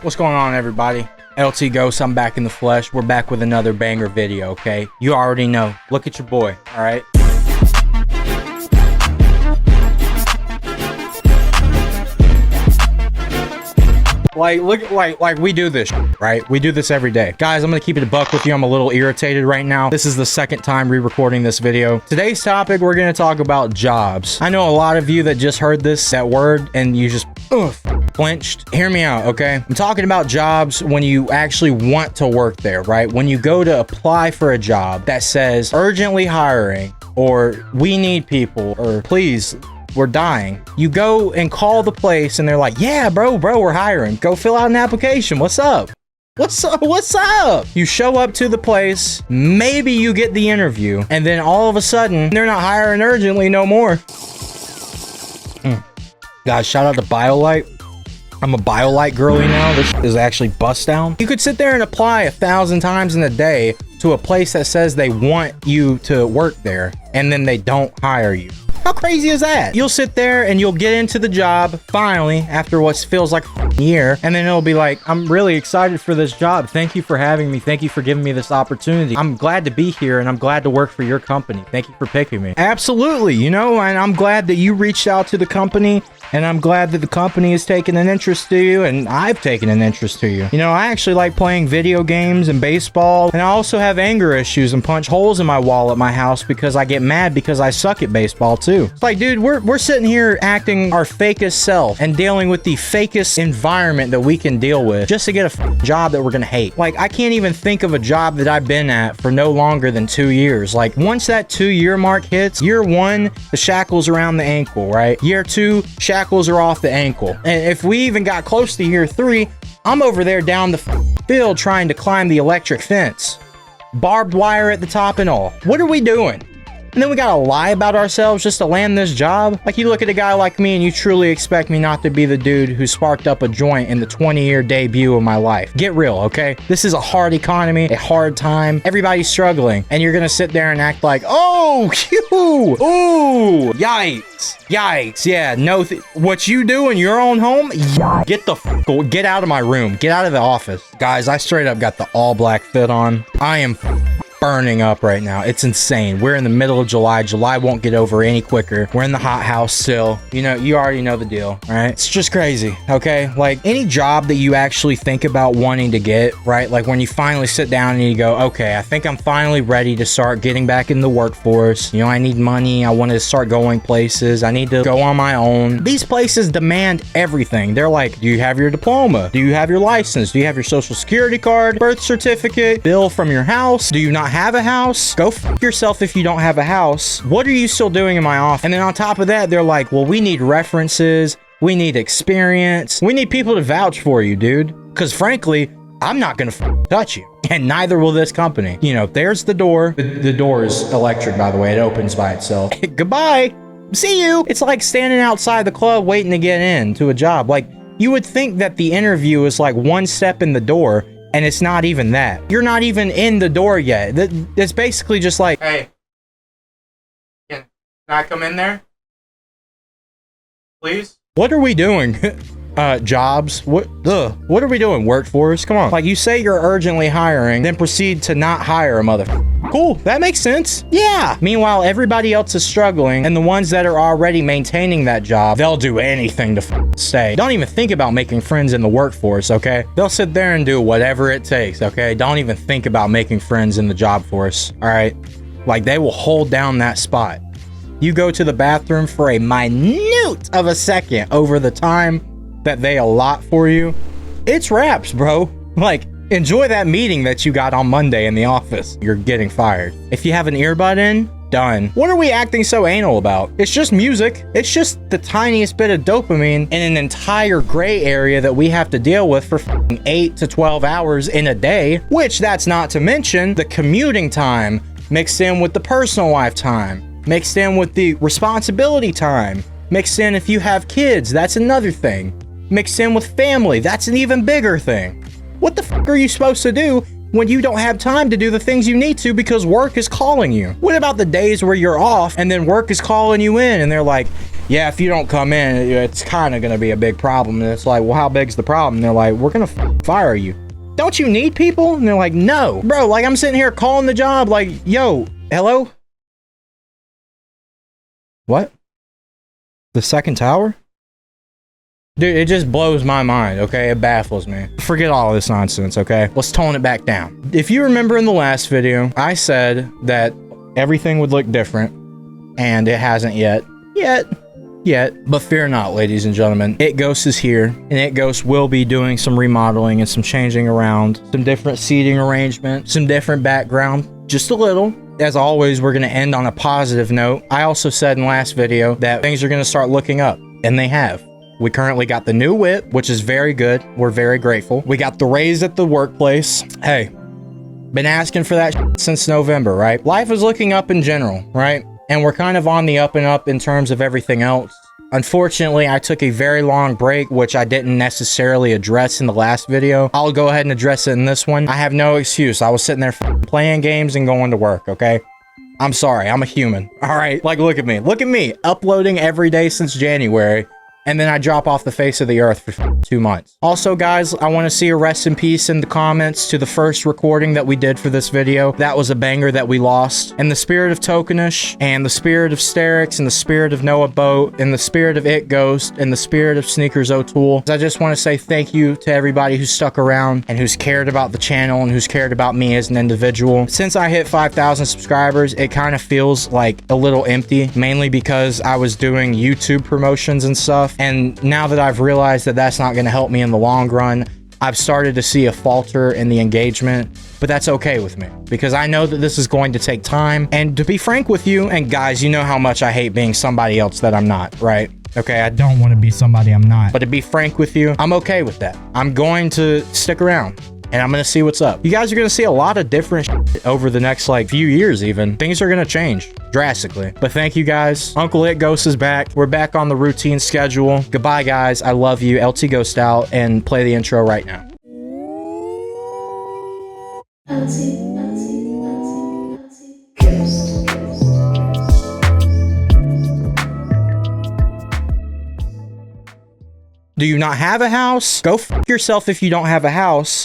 What's going on, everybody? LtGhxst, I'm back in the flesh. We're back with another banger video, okay? You already know. Look at your boy, all right? Like we do this, right? We do this every day. Guys, I'm gonna keep it a buck with you. I'm a little irritated right now. This is the second time re-recording this video. Today's topic, we're gonna talk about jobs. I know a lot of you that just heard that word, and you just flinched. Hear me out, okay? I'm talking about jobs when you actually want to work there, right? When you go to apply for a job that says urgently hiring, or we need people, or please, we're dying. You go and call the place and they're like, yeah, bro, we're hiring. Go fill out an application. What's up? What's up? You show up to the place, maybe you get the interview, and then all of a sudden, they're not hiring urgently no more. Guys, shout out to BioLite. I'm a BioLite girly now. This is actually bust down. You could sit there and apply 1,000 times in a day to a place that says they want you to work there, and then they don't hire you. How crazy is that? You'll sit there and you'll get into the job finally after what feels like a year, and then it'll be like, I'm really excited for this job. Thank you for having me. Thank you for giving me this opportunity. I'm glad to be here and I'm glad to work for your company. Thank you for picking me. Absolutely, you know, and I'm glad that you reached out to the company, and I'm glad that the company has taken an interest to you, and I've taken an interest to you. You know, I actually like playing video games and baseball, and I also have anger issues and punch holes in my wall at my house because I get mad because I suck at baseball too. It's like, dude, we're sitting here acting our fakest self and dealing with the fakest environment that we can deal with just to get a job that we're gonna hate. Like, I can't even think of a job that I've been at for no longer than 2 years. Like, once that 2-year mark hits, year 1, the shackles around the ankle, right? Year 2, shackles are off the ankle. And if we even got close to year 3, I'm over there down the field trying to climb the electric fence. Barbed wire at the top and all. What are we doing? And then we gotta lie about ourselves just to land this job? Like, you look at a guy like me and you truly expect me not to be the dude who sparked up a joint in the 20-year debut of my life. Get real, okay? This is a hard economy, a hard time. Everybody's struggling. And you're gonna sit there and act like, oh, phew, ooh, yikes, yeah, no, what you do in your own home? Get out of my room. Get out of the office. Guys, I straight up got the all-black fit on. I am burning up right now. It's insane. We're in the middle of July. July won't get over any quicker. We're in the hot house still. You know, you already know the deal, right? It's just crazy, okay? Like, any job that you actually think about wanting to get, right? Like, when you finally sit down and you go, okay, I think I'm finally ready to start getting back in the workforce. You know, I need money. I want to start going places. I need to go on my own. These places demand everything. They're like, do you have your diploma? Do you have your license? Do you have your social security card, birth certificate, bill from your house? Do you not have a house? Go f yourself if you don't have a house. What are you still doing in my office? And then on top of that, they're like, well, we need references. We need experience. We need people to vouch for you, dude. Because frankly, I'm not going to touch you. And neither will this company. You know, there's the door. The door is electric, by the way. It opens by itself. Goodbye. See you. It's like standing outside the club waiting to get into a job. Like, you would think that the interview is like one step in the door, and it's not even that. You're not even in the door yet. It's basically just like, hey, can I come in there? Please? What are we doing? Jobs? What are we doing? Workforce? Come on. Like, you say you're urgently hiring, then proceed to not hire a motherfucker. Cool, that makes sense. Yeah. Meanwhile, everybody else is struggling, and the ones that are already maintaining that job, they'll do anything to stay. Don't even think about making friends in the workforce, okay? They'll sit there and do whatever it takes, okay? Don't even think about making friends in the job force, all right? Like, they will hold down that spot. You go to the bathroom for a minute of a second over the time that they allot for you, it's wraps, bro. Like, enjoy that meeting that you got on Monday in the office. You're getting fired. If you have an earbud in, done. What are we acting so anal about? It's just music. It's just the tiniest bit of dopamine in an entire gray area that we have to deal with for 8 to 12 hours in a day, which that's not to mention the commuting time mixed in with the personal life time, mixed in with the responsibility time, mixed in if you have kids, that's another thing. Mixed in with family, that's an even bigger thing. What the f are you supposed to do when you don't have time to do the things you need to because work is calling you? What about the days where you're off and then work is calling you in and they're like, yeah, if you don't come in, it's kind of going to be a big problem. And it's like, well, how big's the problem? And they're like, we're going to fire you. Don't you need people? And they're like, no. Bro, like I'm sitting here calling the job like, yo, hello? What? The second tower? Dude, it just blows my mind, okay? It baffles me. Forget all of this nonsense, okay? Let's tone it back down. If you remember in the last video, I said that everything would look different, and it hasn't yet. But fear not, ladies and gentlemen. LtGhxst is here, and LtGhxst will be doing some remodeling and some changing around, some different seating arrangement, some different background, just a little. As always, we're gonna end on a positive note. I also said in last video that things are gonna start looking up, and they have. We currently got the new whip, which is very good. We're very grateful. We got the raise at the workplace. Hey, been asking for that since November, right? Life is looking up in general, right? And we're kind of on the up and up in terms of everything else. Unfortunately, I took a very long break, which I didn't necessarily address in the last video. I'll go ahead and address it in this one. I have no excuse. I was sitting there playing games and going to work, okay? I'm sorry. I'm a human. All right? Like, look at me. Look at me. Uploading every day since January. And then I drop off the face of the earth for 2 months. Also, guys, I want to see a rest in peace in the comments to the first recording that we did for this video. That was a banger that we lost. In the spirit of Tokenish, and the spirit of Sterix, and the spirit of Noah Boat, and the spirit of LtGhxst, and the spirit of Sneakers O'Toole, I just want to say thank you to everybody who stuck around and who's cared about the channel and who's cared about me as an individual. Since I hit 5,000 subscribers, it kind of feels like a little empty, mainly because I was doing YouTube promotions and stuff. And now that I've realized that that's not going to help me in the long run, I've started to see a falter in the engagement, but that's okay with me because I know that this is going to take time. And to be frank with you, and guys, you know how much I hate being somebody else that I'm not, right? Okay, I don't want to be somebody I'm not. But to be frank with you, I'm okay with that. I'm going to stick around. And I'm gonna see what's up. You guys are gonna see a lot of different shit over the next like few years even. Things are gonna change drastically. But thank you guys. Uncle LtGhxst is back. We're back on the routine schedule. Goodbye guys. I love you. LtGhxst out, and play the intro right now. Do you not have a house? Go f yourself if you don't have a house.